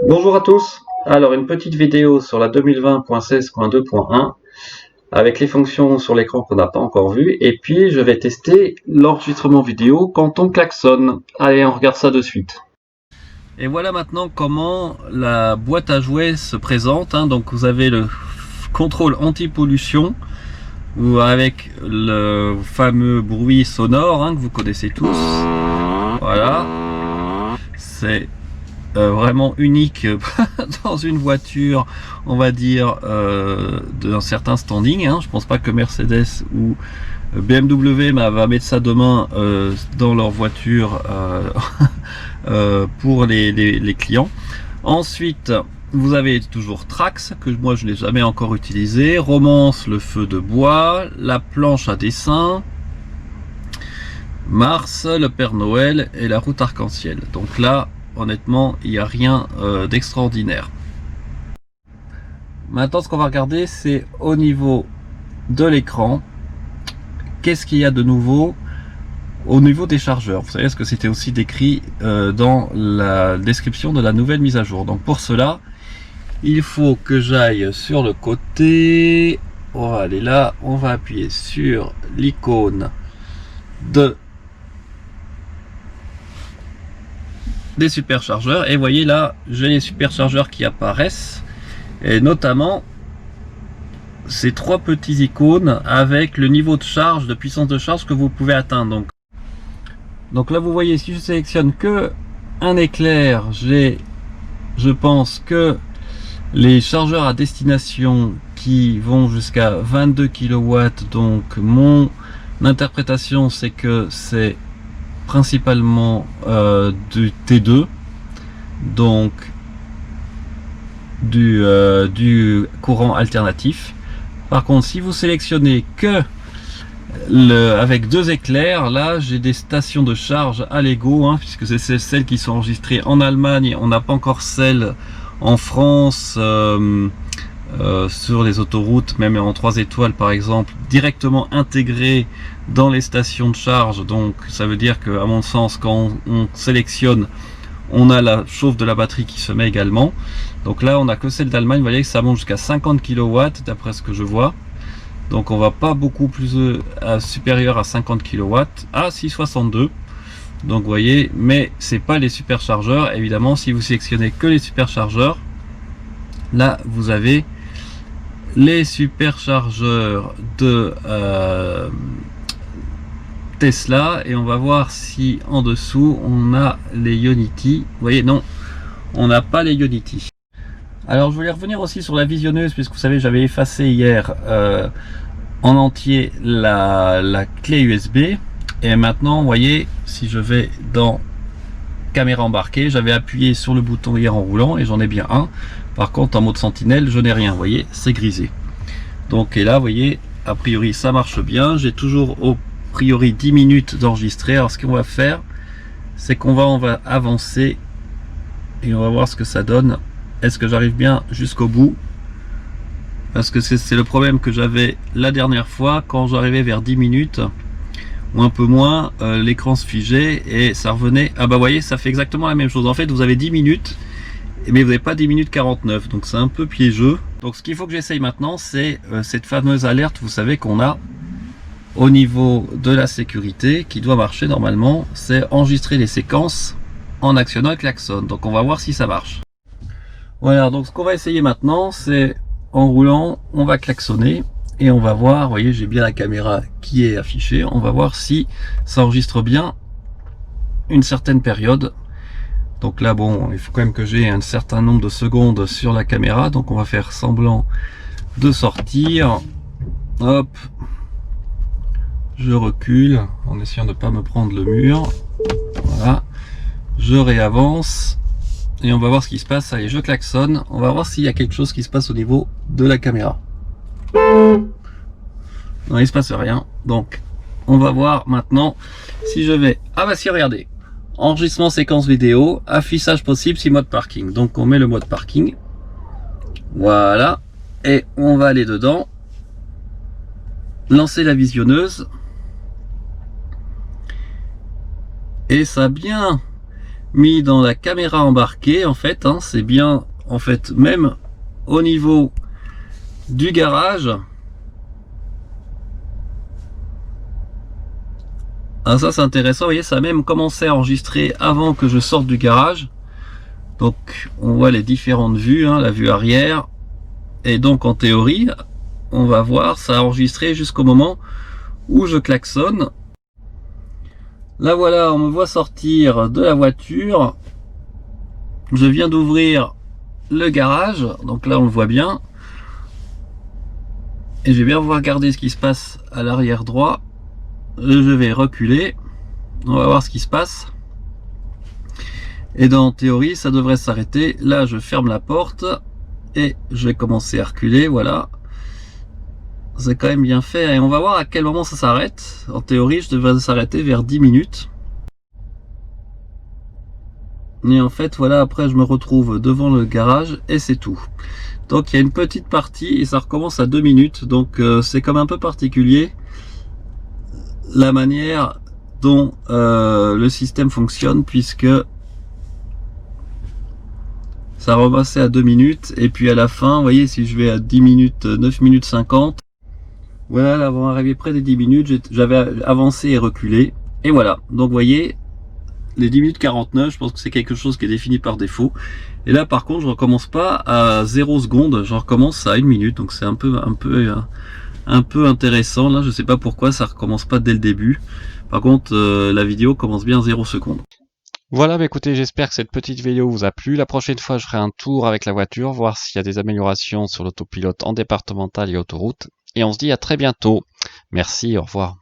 Bonjour à tous. Alors une petite vidéo sur la 2020.16.2.1 avec les fonctions sur l'écran qu'on n'a pas encore vues, et puis je vais tester l'enregistrement vidéo quand on klaxonne. Allez, on regarde ça de suite. Et voilà maintenant comment la boîte à jouets se présente. Donc vous avez le contrôle anti-pollution avec le fameux bruit sonore que vous connaissez tous. Voilà, c'est vraiment unique dans une voiture, on va dire, d'un certain standing. Je pense pas que Mercedes ou BMW va mettre ça demain dans leur voiture pour les clients. Ensuite, vous avez toujours Trax, que moi je n'ai jamais encore utilisé, Romance, le feu de bois, la planche à dessin, Mars, le Père Noël et la route arc-en-ciel. Donc là, honnêtement, il n'y a rien d'extraordinaire. Maintenant, ce qu'on va regarder, c'est au niveau de l'écran. Qu'est-ce qu'il y a de nouveau au niveau des chargeurs? Vous savez, ce que c'était aussi décrit dans la description de la nouvelle mise à jour. Donc pour cela, il faut que j'aille sur le côté. On va aller là, on va appuyer sur l'icône des superchargeurs, et vous voyez là, j'ai les superchargeurs qui apparaissent, et notamment ces trois petits icônes avec le niveau de charge, de puissance de charge que vous pouvez atteindre. Donc là vous voyez, si je sélectionne que un éclair, j'ai, je pense que les chargeurs à destination qui vont jusqu'à 22 kW. Donc mon interprétation, c'est que c'est principalement du T2, donc du courant alternatif. Par contre, si vous sélectionnez que avec deux éclairs, là j'ai des stations de charge à Lego, puisque c'est celles qui sont enregistrées en Allemagne. On n'a pas encore celles en France, sur les autoroutes, même en 3 étoiles par exemple, directement intégrées dans les stations de charge. Donc ça veut dire que, à mon sens, quand on sélectionne, on a la chauffe de la batterie qui se met également. Donc là on a que celle d'Allemagne. Vous voyez que ça monte jusqu'à 50 kW d'après ce que je vois. Donc on va pas beaucoup plus supérieur à 50 kW. Ah si, 62. Donc vous voyez, mais c'est pas les superchargeurs. Évidemment, si vous sélectionnez que les superchargeurs, là vous avez les superchargeurs de Tesla, et on va voir si en dessous on a les Ionity. Vous voyez, non, on n'a pas les Ionity. Alors je voulais revenir aussi sur la visionneuse, puisque vous savez, j'avais effacé hier en entier la clé USB, et maintenant vous voyez, si je vais dans caméra embarquée, j'avais appuyé sur le bouton hier en roulant et j'en ai bien un. Par contre en mode sentinelle, je n'ai rien, vous voyez, c'est grisé. Donc, et là vous voyez, a priori ça marche bien. J'ai toujours au priori 10 minutes d'enregistrer. Alors ce qu'on va faire, c'est qu'on va avancer et on va voir ce que ça donne. Est-ce que j'arrive bien jusqu'au bout? Parce que c'est le problème que j'avais la dernière fois, quand j'arrivais vers 10 minutes ou un peu moins, l'écran se figeait et ça revenait. Ah bah vous voyez, ça fait exactement la même chose. En fait, vous avez 10 minutes, mais vous n'avez pas 10 minutes 49, donc c'est un peu piégeux. Donc ce qu'il faut que j'essaye maintenant, c'est cette fameuse alerte, vous savez, qu'on a au niveau de la sécurité, qui doit marcher normalement. C'est enregistrer les séquences en actionnant le klaxon. Donc on va voir si ça marche. Voilà, donc ce qu'on va essayer maintenant, c'est en roulant, on va klaxonner et on va voir. Vous voyez, j'ai bien la caméra qui est affichée. On va voir si ça enregistre bien une certaine période. Donc là, bon, il faut quand même que j'ai un certain nombre de secondes sur la caméra. Donc on va faire semblant de sortir. Hop, je recule en essayant de ne pas me prendre le mur. Voilà, je réavance et on va voir ce qui se passe. Allez, je klaxonne. On va voir s'il y a quelque chose qui se passe au niveau de la caméra. Non, il se passe rien. Donc on va voir maintenant si je vais... Ah bah si, regardez. Enregistrement séquence vidéo, affichage possible si mode parking. Donc on met le mode parking. Voilà. Et on va aller dedans. Lancer la visionneuse. Et ça a bien mis dans la caméra embarquée en fait, hein, c'est bien en fait même au niveau du garage. Ah, ça c'est intéressant, vous voyez, ça a même commencé à enregistrer avant que je sorte du garage. Donc on voit les différentes vues, hein, la vue arrière, et donc en théorie on va voir ça a enregistré jusqu'au moment où je klaxonne. Là voilà, on me voit sortir de la voiture, je viens d'ouvrir le garage, donc là on le voit bien, et je vais bien regarder ce qui se passe à l'arrière droit. Je vais reculer, on va voir ce qui se passe, et dans théorie ça devrait s'arrêter. Là je ferme la porte et je vais commencer à reculer, voilà. C'est quand même bien fait, et on va voir à quel moment ça s'arrête. En théorie je devrais s'arrêter vers 10 minutes. Et en fait voilà, après je me retrouve devant le garage et c'est tout. Donc il y a une petite partie et ça recommence à 2 minutes, donc c'est comme un peu particulier la manière dont le système fonctionne, puisque ça repassait à 2 minutes et puis à la fin, vous voyez, si je vais à 10 minutes, 9 minutes 50, voilà, là avant d'arriver près des 10 minutes, j'avais avancé et reculé, et voilà. Donc vous voyez, les 10 minutes 49, je pense que c'est quelque chose qui est défini par défaut. Et là par contre, je recommence pas à 0 secondes, je recommence à 1 minute, donc c'est un peu intéressant. Là je sais pas pourquoi ça recommence pas dès le début. Par contre la vidéo commence bien à 0 secondes. Voilà, bah écoutez, j'espère que cette petite vidéo vous a plu. La prochaine fois, je ferai un tour avec la voiture, voir s'il y a des améliorations sur l'autopilote en départemental et autoroute. Et on se dit à très bientôt. Merci, au revoir.